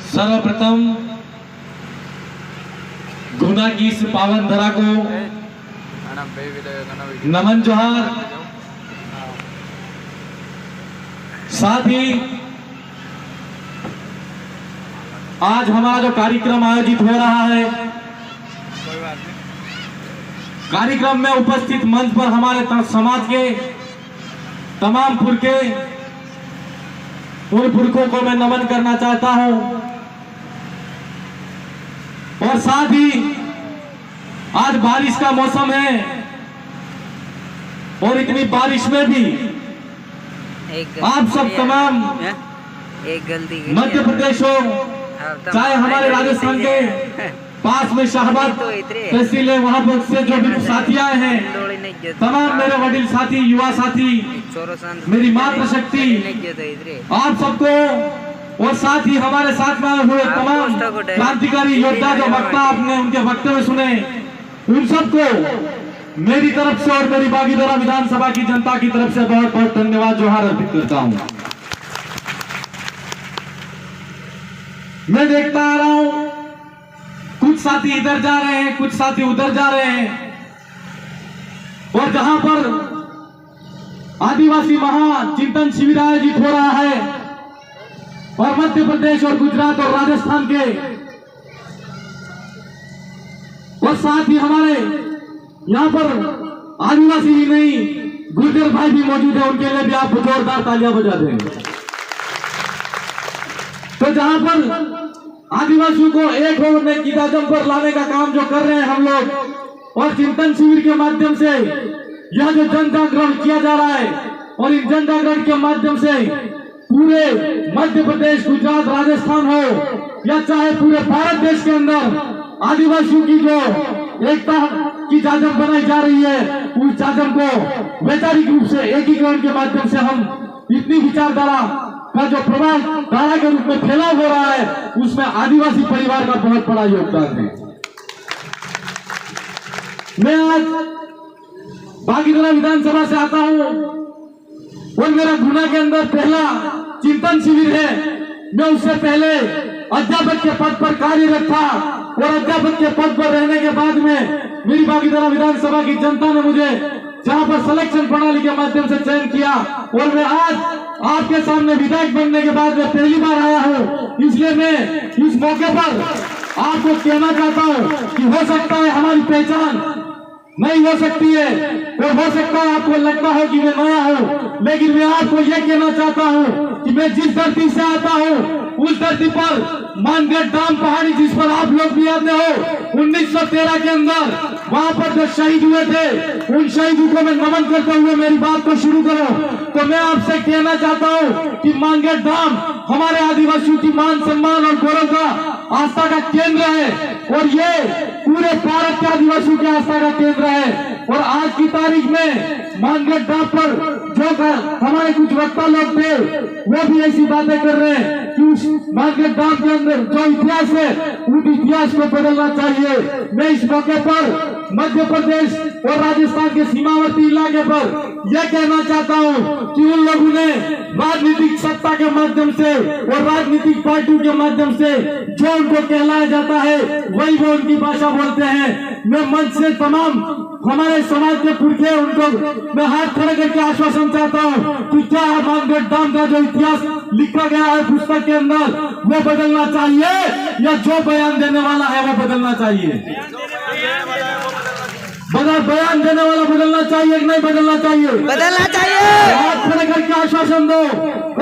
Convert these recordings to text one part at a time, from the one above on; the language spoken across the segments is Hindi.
सर्वप्रथम गुना की इस पावन धरा को नमन जोहार। साथ ही आज हमारा जो कार्यक्रम आयोजित हो रहा है, कार्यक्रम में उपस्थित मंच पर हमारे समाज के तमाम पुरखे, उन पुरखों को मैं नमन करना चाहता हूं। और साथ ही आज बारिश का मौसम है और इतनी बारिश में भी आप सब तमाम मध्य प्रदेश हो, चाहे हमारे राजस्थान के पास में शाहबाद तहसील है, वहां पर से जो भी साथी आए हैं, तमाम मेरे वडील साथी, युवा साथी, मेरी मातृशक्ति, आप सबको, और साथ ही हमारे साथ में हुए तमाम क्रांतिकारी योद्धा जो वक्ता आपने उनके वक्तव्य सुने, उन सबको मेरी तरफ से और मेरी बागीदरा विधानसभा की जनता की तरफ से बहुत बहुत धन्यवाद जोहार अर्पित करता हूं। मैं देखता आ रहा हूं कुछ साथी इधर जा रहे हैं, कुछ साथी उधर जा रहे हैं, और जहां पर आदिवासी महाचिंतन शिविर आयोजित हो रहा है और मध्य प्रदेश और गुजरात और राजस्थान के, और साथ ही हमारे यहां पर आदिवासी ही नहीं, गुर्जर भाई भी मौजूद है, उनके लिए भी आप जोरदार तालियां बजा दें। तो जहां पर आदिवासियों को एक होने की कदम पर लाने का काम जो कर रहे हैं हम लोग, और चिंतन शिविर के माध्यम से यह जो जन जागरण किया जा रहा है, और इन जन जागरण के माध्यम से पूरे मध्य प्रदेश, गुजरात, राजस्थान हो या चाहे पूरे भारत देश के अंदर आदिवासियों की जो एकता की चादर बनाई जा रही है, उस चादर को वैचारिक रूप से एकीकरण के माध्यम से हम इतनी विचारधारा का जो प्रभाव धारा के रूप में फैलाव हो रहा है, उसमें आदिवासी परिवार का बहुत बड़ा योगदान है। मैं आज बागीदरा विधानसभा से आता हूं और मेरा गुना के अंदर पहला चिंतन शिविर है। मैं उससे पहले अध्यापक के पद पर कार्यरत था, और अध्यापक के पद पर रहने के बाद में मेरी बागीदरा विधानसभा की जनता ने मुझे जहां पर सिलेक्शन प्रणाली के माध्यम से चयन किया, और मैं आज आपके सामने विधायक बनने के बाद में पहली बार आया हूं। इसलिए मैं इस मौके पर आपको कहना चाहता हूं कि हो सकता है हमारी पहचान नहीं हो सकती है, और हो सकता है आपको लगता हो कि मैं नया हूं, लेकिन मैं आपको यह कहना चाहता हूं कि मैं जिस धरती से आता हूं, उस धरती पर मानगढ़ धाम पहाड़ी, जिस पर आप लोग भी आते हो, 1913 के अंदर वहां पर जो शहीद हुए थे, उन शहीदों को मैं नमन करते हुए मेरी बात को शुरू करूं, तो मैं आपसे कहना चाहता हूं कि मानगढ़ धाम हमारे आदिवासियों की मान सम्मान और गौरव का आस्था का केंद्र है, और ये पूरे भारत के आदिवासियों की आस्था का केंद्र है। और आज की तारीख में मानगढ़ धाम पर जो हमारे कुछ वक्ता लोग थे, वो भी ऐसी बातें कर रहे हैं कि उस मानगढ़ धाम के अंदर जो इतिहास है, उस इतिहास को बदलना चाहिए। मैं इस मौके पर मध्य प्रदेश और राजस्थान के सीमावर्ती इलाके पर यह कहना चाहता हूं कि उन लोगों ने राजनीतिक सत्ता के माध्यम से और राजनीतिक पार्टियों के माध्यम से जो उनको कहलाया जाता है, वही वो उनकी भाषा बोलते हैं। मैं मंच से तमाम हमारे समाज के पुरखे, उनको मैं हाथ खड़े करके आश्वासन चाहता हूं कि क्या मानगढ़ धाम का जो इतिहास लिखा गया है पुस्तक के अंदर, वो बदलना चाहिए, या जो बयान देने वाला है वो बदलना चाहिए? बयान देने वाला बदलना चाहिए कि नहीं बदलना चाहिए? बदलना चाहिए। हाथ खड़े करके आश्वासन दो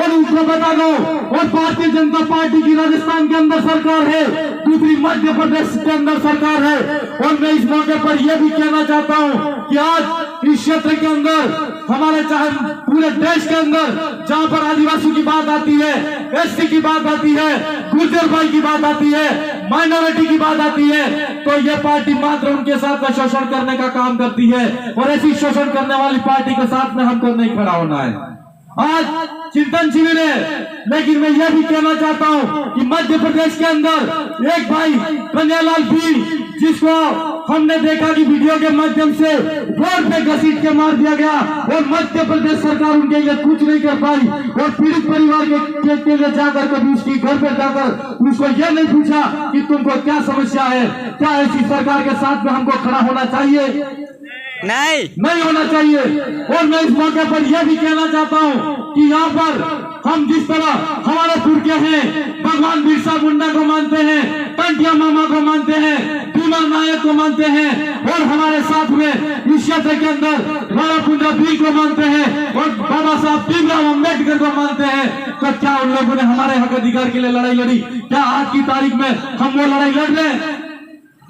और उनको बता दो। और भारतीय जनता पार्टी की राजस्थान के अंदर सरकार है, दूसरी मध्य प्रदेश के अंदर सरकार है, और मैं इस मौके पर यह भी कहना चाहता हूं कि आज इस क्षेत्र के अंदर हमारे, चाहे पूरे देश के अंदर, जहां पर आदिवासियों की बात आती है, एससी की बात आती है, गुर्जर भाई की बात आती है, माइनॉरिटी की बात आती है, तो यह पार्टी मात्र उनके साथ शोषण करने का काम करती है, और ऐसी शोषण करने वाली पार्टी के साथ में हमको नहीं खड़ा होना है। आज चिंतन शिविर है, लेकिन मैं यह भी कहना चाहता हूं कि मध्य प्रदेश के अंदर एक भाई कन्हैयालाल भील, जिसको हमने देखा कि वीडियो के माध्यम से रोड पे घसीट के मार दिया गया और मध्य प्रदेश सरकार उनके लिए कुछ नहीं कर पाई और पीड़ित परिवार के लिए जाकर कभी उसकी घर पे जाकर उसको यह नहीं पूछा कि तुमको क्या समस्या है। क्या ऐसी सरकार के साथ में हमको खड़ा होना चाहिए? नहीं होना चाहिए। और मैं इस मौके पर यह भी कहना चाहता हूं कि यहाँ पर हम जिस तरह हमारे पुरखे हैं, भगवान बिरसा मुंडा को मानते हैं, टंटिया मामा को मानते हैं, भीमा नायक को मानते हैं और हमारे साथ में इस क्षेत्र के अंदर राणा कुंद्रा बिल को मानते हैं और बाबा साहब भीमराव अम्बेडकर को मानते हैं, तो क्या उन लोगों ने हमारे हक अधिकार के लिए लड़ाई लड़ी? क्या आज की तारीख में हम वो लड़ाई लड़ रहे हैं?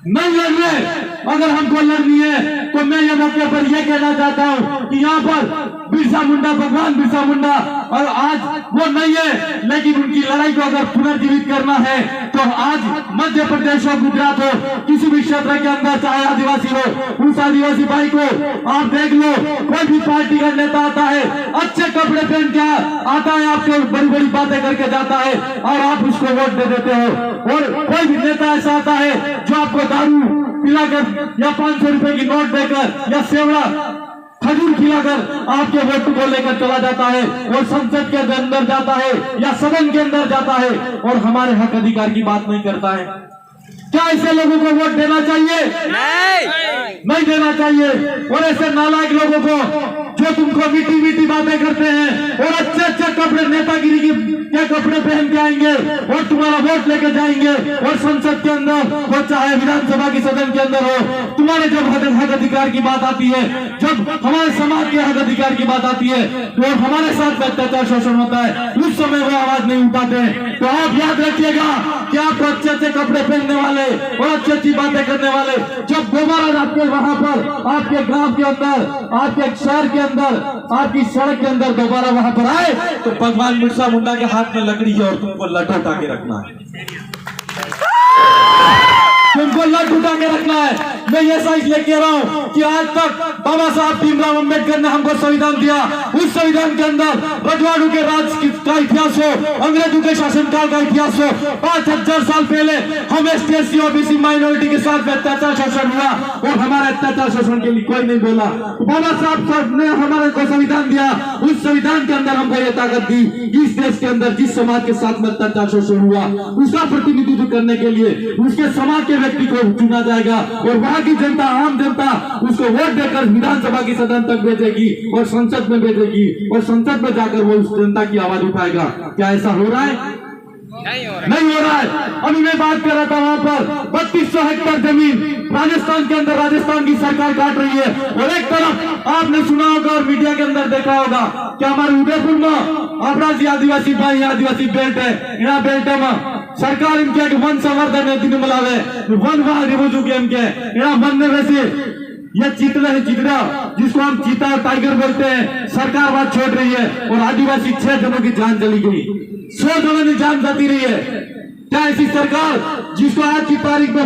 नहीं लड़ रहे। अगर हमको लड़नी है तो मैं ये मौके पर यह कहना चाहता हूँ कि यहाँ पर बिरसा मुंडा, भगवान बिरसा मुंडा और आज वो नहीं है, लेकिन उनकी लड़ाई को अगर पुनर्जीवित करना है तो आज मध्य प्रदेश हो, गुजरात हो, किसी भी क्षेत्र के अंदर चाहे आदिवासी हो, उस आदिवासी भाई को आप देख लो, कोई भी पार्टी का नेता आता है, अच्छे कपड़े पहन के आता है, आपको बड़ी बड़ी बातें करके जाता है और आप उसको वोट दे देते हो। और कोई भी नेता ऐसा आता है जो आपको दारू पिलाकर या 500 रुपए की नोट देकर या सेवड़ा खजूर खिलाकर आपके वोट को लेकर चला जाता है और संसद के अंदर जाता है या सदन के अंदर जाता है और हमारे हक अधिकार की बात नहीं करता है। क्या ऐसे लोगों को वोट देना चाहिए? नहीं देना चाहिए। और ऐसे नालायक लोगों को जो तुमको मीठी मीठी बातें करते हैं और अच्छे अच्छे कपड़े, नेतागिरी के कपड़े पहन के आएंगे और तुम्हारा वोट लेके जाएंगे और संसद के अंदर हो चाहे विधानसभा की सदन के अंदर हो, तुम्हारे जब हक अधिकार की बात आती है, जब हमारे समाज के हक अधिकार की बात आती है तो हमारे साथ अत्याचार शोषण होता है, उस समय वो आवाज नहीं उठाते। तो आप याद रखिएगा कि आपको अच्छे अच्छे कपड़े पहनने वाले और अच्छी अच्छी बातें करने वाले जब दोबारा आपके वहां पर आपके गांव के अंदर, आपके शहर के अंदर, आपकी सड़क के अंदर दोबारा वहां पर आए तो भगवान बिरसा मुंडा के हाथ में लकड़ी है और तुमको लठ उठा के रखना है, तुमको लठ उठा के रखना है। मैं ये सच लेके कह रहा हूँ कि आज तक बाबा साहब भीमराव अम्बेडकर ने हमको संविधान दिया, उस संविधान के अंदर रजवाड़ों के राज का इतिहास हो, अंग्रेजों के शासनकाल का इतिहास हो, 5000 साल पहले हम ST/SC OBC माइनॉरिटी के साथ अत्याचार शोषण हुआ और हमारे अत्याचार शोषण के लिए कोई नहीं बोला। बाबा साहब ने हमारे को संविधान दिया, उस संविधान के अंदर हमको ये ताकत दी, इस देश के अंदर जिस समाज के साथ में अत्याचार शोषण हुआ उसका प्रतिनिधित्व करने के लिए उसके समाज के व्यक्ति को चुना जाएगा और वहां की जनता, आम जनता उसको वोट देकर विधानसभा की सदन तक भेजेगी और संसद में भेजेगी और संसद में जाकर वो उस जनता की आवाज उठाएगा। क्या ऐसा हो रहा है? नहीं हो रहा है। अभी मैं बात कर रहा था वहां पर 3200 हेक्टेयर जमीन राजस्थान के अंदर राजस्थान की सरकार काट रही है और एक तरफ आपने सुना होगा और मीडिया के अंदर देखा होगा कि हमारे उदयपुर में अपराधी आदिवासी भाई, आदिवासी बेल्ट है, यहाँ बेल्ट में सरकार इनके वन संवर्धन है, दिन मिलावे वन विभाग रिवोजू के इनके यहाँ वन में वैसे ये चितला है, चितरा जिसको हम चीता और टाइगर बोलते हैं, सरकार बात छोड़ रही है और आदिवासी 6 जनों की जान चली गई, 100 जनों की जान जाती रही है। क्या ऐसी सरकार जिसको आज की तारीख में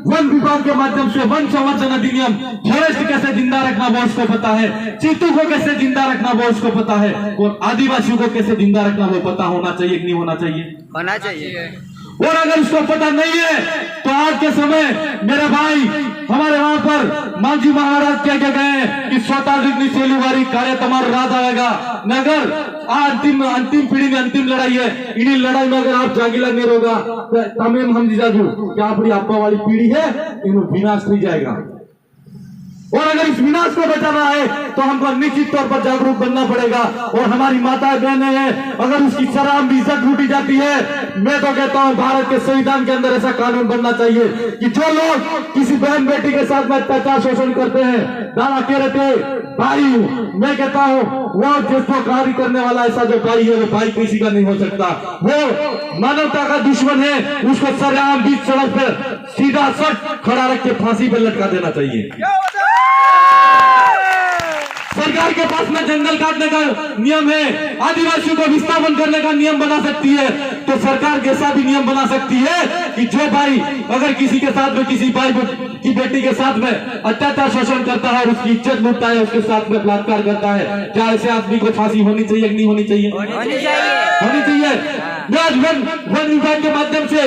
वन विभाग के माध्यम से वन संवर्धन अधिनियम, फॉरेस्ट कैसे जिंदा रखना वो उसको पता है, चीतू को कैसे जिंदा रखना वो उसको पता है और आदिवासियों को कैसे जिंदा रखना वो पता होना चाहिए कि नहीं होना चाहिए? होना चाहिए। और अगर उसको पता नहीं है तो आज के समय मेरे भाई हमारे वहां पर मांझी महाराज क्या क्या गए कि स्वतः सेलुवारी कार्य तुम्हारा राज आएगा, मगर अंतिम पीढ़ी में अंतिम लड़ाई है, इन्हीं लड़ाई में अगर आप जागीला नहीं होगा तो तमीम हम जीजाजू क्या अपनी आपा वाली पीढ़ी है इन्हें विनाश नहीं जाएगा। और अगर इस विनाश को बचाना है तो हमको निश्चित तौर पर जागरूक बनना पड़ेगा और हमारी माता बहनें हैं, अगर उसकी शराब भी इज्जत लूटी जाती है, मैं तो कहता हूं भारत के संविधान के अंदर ऐसा कानून बनना चाहिए कि जो लोग किसी बहन बेटी के साथ में अत्याचार शोषण करते हैं, दादा कह रहे थे भाई, मैं कहता हूं वो जिसको कार्य करने वाला ऐसा जो भाई है वो भाई किसी का नहीं हो सकता, वो मानवता का दुश्मन है, उसको सरेआम बीच सड़क पर सीधा सट खड़ा रख के फांसी पर लटका देना चाहिए। सरकार के पास में जंगल काटने का नियम है, आदिवासियों को विस्थापन करने का नियम बना सकती है, तो सरकार कैसा भी नियम बना सकती है कि जो भाई अगर किसी के साथ में किसी भाई को की बेटी के साथ में अत्याचार शोषण करता है और उसकी इज्जत लूटता है, उसके साथ में बलात्कार करता है, क्या ऐसे आदमी को फांसी होनी चाहिए कि नहीं होनी चाहिए? होनी चाहिए। मैं आज वन विभाग के माध्यम से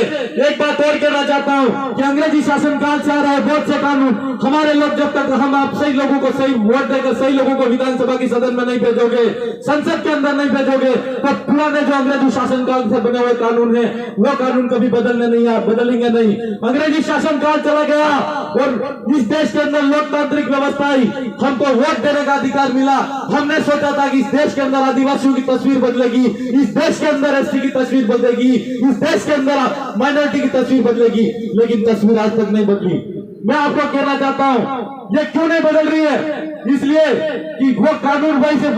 एक बात और कहना चाहता हूँ कि अंग्रेजी शासन काल से आ रहे बहुत से कानून हमारे लोग जब तक हम आप सही लोगों को सही वोट देकर सही लोगों को विधानसभा की सदन में नहीं भेजोगे, संसद के अंदर नहीं भेजोगे, तो पुराने जो अंग्रेजी शासन काल से बने हुए कानून है वो कानून कभी बदलेंगे नहीं। अंग्रेजी शासन काल चला गया और इस देश के अंदर लोकतांत्रिक व्यवस्था आई, हमको वोट देने का अधिकार मिला। हमने सोचा था कि इस देश के अंदर आदिवासियों की तस्वीर बदलेगी, इस देश के अंदर एसटी की तस्वीर बदलेगी, इस देश के अंदर माइनॉरिटी की तस्वीर बदलेगी, लेकिन तस्वीर आज तक नहीं बदली। मैं आपको कहना चाहता हूं ये क्यों नहीं बदल रही है? इसलिए कि वो कानून वही के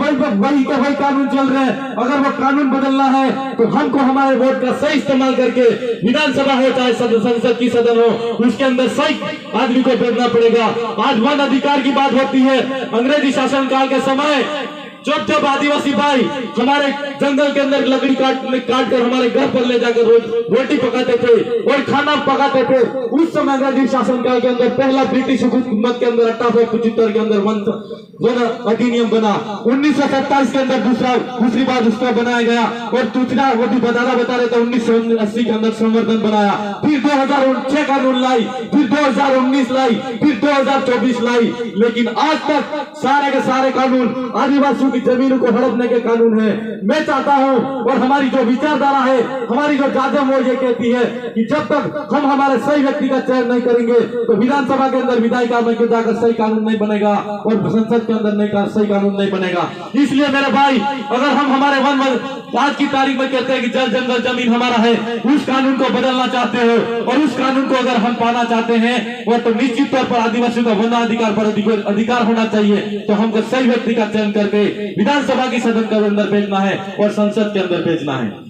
वही कानून चल रहे हैं। अगर वो कानून बदलना है तो हमको हमारे वोट का सही इस्तेमाल करके विधानसभा हो चाहे संसद की सदन हो, उसके अंदर सही आदमी को भेजना पड़ेगा। आज वन अधिकार की बात होती है। अंग्रेजी शासन काल के समय जब आदिवासी भाई हमारे जंगल के अंदर लकड़ी काट कर हमारे घर पर ले जाकर रोटी पकाते थे और खाना पकाते थे, उस समय अंग्रेजी शासन काल के अंदर पहला ब्रिटिश हुकूमत के अंदर 1875 के अंदर वन अधिनियम बना। 1927 के अंदर दूसरी बार उसका बनाया गया और दूसरा वो भी बता रहे थे 1980 के अंदर संवर्धन बनाया, फिर 2006 कानून लाई, फिर 2019 लाई, फिर 2024 लाई, लेकिन आज तक सारे के सारे कानून आदिवासियों की जमीनों को हड़पने के कानून है। मैं चाहता हूं और हमारी जो विचारधारा है, हमारी जो जाजम वो ये कहती है कि जब तक हम हमारे सही व्यक्ति का चयन नहीं करेंगे तो विधानसभा के अंदर विधायिका में जाकर सही कानून नहीं बनेगा और संसद के अंदर सही कानून नहीं बनेगा। इसलिए मेरे भाई, अगर हम हमारे वन आज की तारीख में कहते हैं कि जल जंगल जमीन हमारा है, उस कानून को बदलना चाहते हो और उस कानून को अगर हम पाना चाहते हैं वो तो निश्चित तौर पर आदिवासियों का वनाधिकार पर अधिकार होना चाहिए। तो हमको सही व्यक्ति का चयन करके विधानसभा की सदन के अंदर भेजना है और संसद के अंदर भेजना है।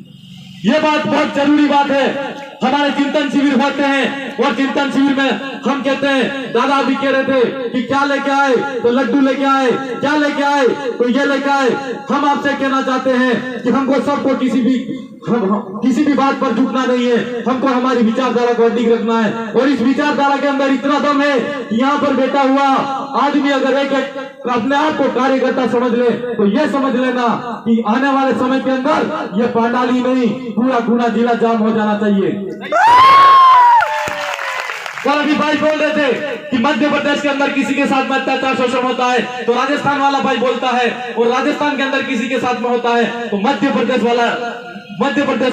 ये बात बहुत जरूरी बात है। हमारे चिंतन शिविर होते हैं और चिंतन शिविर में हम कहते हैं, दादा भी कह रहे थे कि क्या लेके आए, तो लड्डू लेके आए, क्या लेके आए तो ये लेके आए। हम आपसे कहना चाहते हैं कि हमको सबको किसी भी बात पर झुकना नहीं है, हमको हमारी विचारधारा को अडिग रखना है और इस विचारधारा के अंदर इतना दम है कि यहाँ पर बैठा हुआ आदमी अगर एक अपने आप को कार्यकर्ता समझ ले तो ये समझ लेना कि आने वाले समय के अंदर ये पांडाली नहीं पूरा जिला जाम हो जाना चाहिए। और अभी भाई बोल रहे थे कि मध्य प्रदेश के अंदर किसी के साथ में अत्याचार शोषण होता है तो राजस्थान वाला भाई बोलता है, और राजस्थान के अंदर किसी के साथ में होता है तो मध्य प्रदेश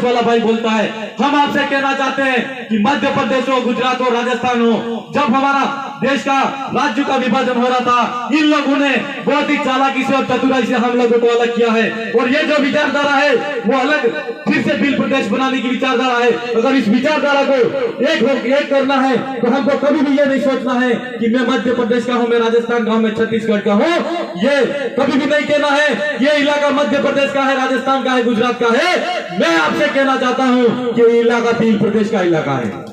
वाला भाई बोलता है। हम आपसे कहना चाहते हैं कि मध्य प्रदेश हो, गुजरात हो, राजस्थान हो, जब हमारा देश का राज्य का विभाजन हो रहा था, इन लोगों ने बहुत ही चालाकी से और चतुराई से हम लोगों को अलग किया है और ये जो विचारधारा है वो अलग फिर से बिल प्रदेश बनाने की विचारधारा है। अगर इस विचारधारा को एक करना है तो हमको कभी भी ये नहीं सोचना है कि मैं मध्य प्रदेश का हूँ, मैं राजस्थान का हूँ, मैं छत्तीसगढ़ का हूँ, ये कभी भी नहीं कहना है। ये इलाका मध्य प्रदेश का है, राजस्थान का है, गुजरात का है। मैं आपसे कहना चाहता हूँ कि ये इलाका बिल प्रदेश का इलाका है,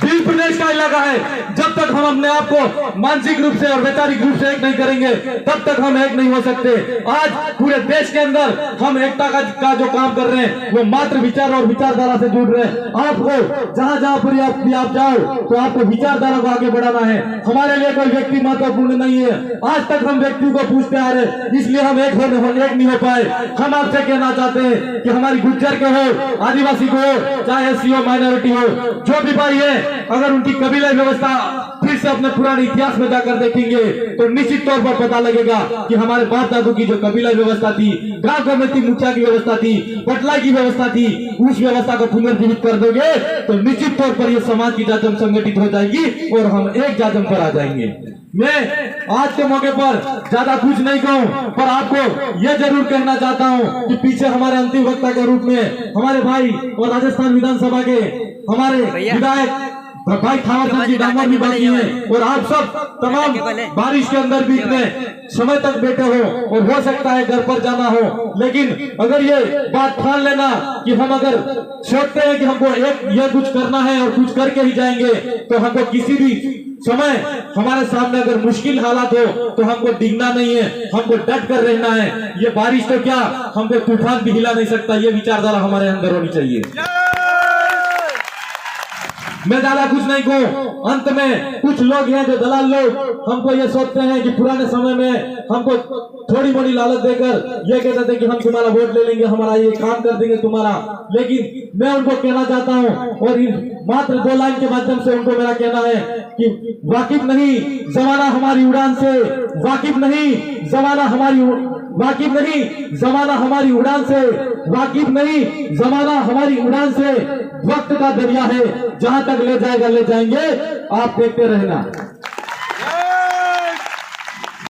बिल प्रदेश का इलाका है। जब तक हम अपने आप को मानसिक रूप से और वैचारिक रूप से एक नहीं करेंगे तब तक हम एक नहीं हो सकते। आज पूरे देश के अंदर हम एकता का जो काम कर रहे हैं वो मात्र विचार और विचारधारा से जुड़ रहे हैं। आपको जहां पर आप जाओ तो आपको विचारधारा को आगे बढ़ाना है। हमारे लिए कोई व्यक्ति महत्वपूर्ण नहीं है। आज तक हम व्यक्ति को पूछते आ रहे, इसलिए हम एक नहीं हो पाए। हम आपसे कहना चाहते हैं कि हमारी गुज्जर के हो, आदिवासी को हो, चाहे एससी हो, माइनॉरिटी हो, जो भी भाई है, अगर उनकी कबीला व्यवस्था फिर से अपने पुराने इतिहास में जाकर देखेंगे तो निश्चित तौर पर पता लगेगा कि हमारे बाप दादू की जो कबीला व्यवस्था थी, ग्राम कमेटी मुखिया की व्यवस्था थी, पटलाई की व्यवस्था थी, उस व्यवस्था को पुनर्जीवित कर दोगे तो निश्चित तौर पर यह समाज की जाजम संगठित हो जाएगी और हम एक जाजम पर आ जाएंगे। मैं आज के मौके पर ज्यादा कुछ नहीं कहूं, पर आपको यह जरूर कहना चाहता हूं कि पीछे हमारे अंतिम वक्ता के रूप में हमारे भाई और राजस्थान विधानसभा के हमारे विधायक भाई थावर चंद जी डामोर भी बाकी हैं और आप सब तमाम बारिश के अंदर भी इतने समय तक बैठे हो और हो सकता है घर पर जाना हो, लेकिन अगर ये बात ठान लेना कि हम अगर सोचते हैं कि हमको ये कुछ करना है और कुछ करके ही जाएंगे तो हमको किसी भी समय हमारे सामने अगर मुश्किल हालात हो तो हमको डिगना नहीं है, हमको डट कर रहना है। ये बारिश तो क्या हमको तूफान भी हिला नहीं सकता। ये विचारधारा हमारे अंदर होनी चाहिए। मैं ज्यादा कुछ नहीं कहूँ। अंत में कुछ लोग हैं जो दलाल लोग हमको ये सोचते हैं कि पुराने समय में हमको थोड़ी मोड़ी लालच देकर ये कहते थे कि हम तुम्हारा वोट ले लेंगे, हमारा ये काम कर देंगे तुम्हारा। लेकिन मैं उनको कहना चाहता हूँ और मात्र 2 लाइन के माध्यम से उनको मेरा कहना है कि वाकिफ नहीं जमाना हमारी उड़ान से, वाकिफ नहीं जमाना हमारी वाकिफ नहीं जमाना हमारी उड़ान से, वाकिफ नहीं जमाना हमारी उड़ान से। वक्त का दरिया है, जहां तक ले जाएगा ले जाएंगे, आप देखते रहना।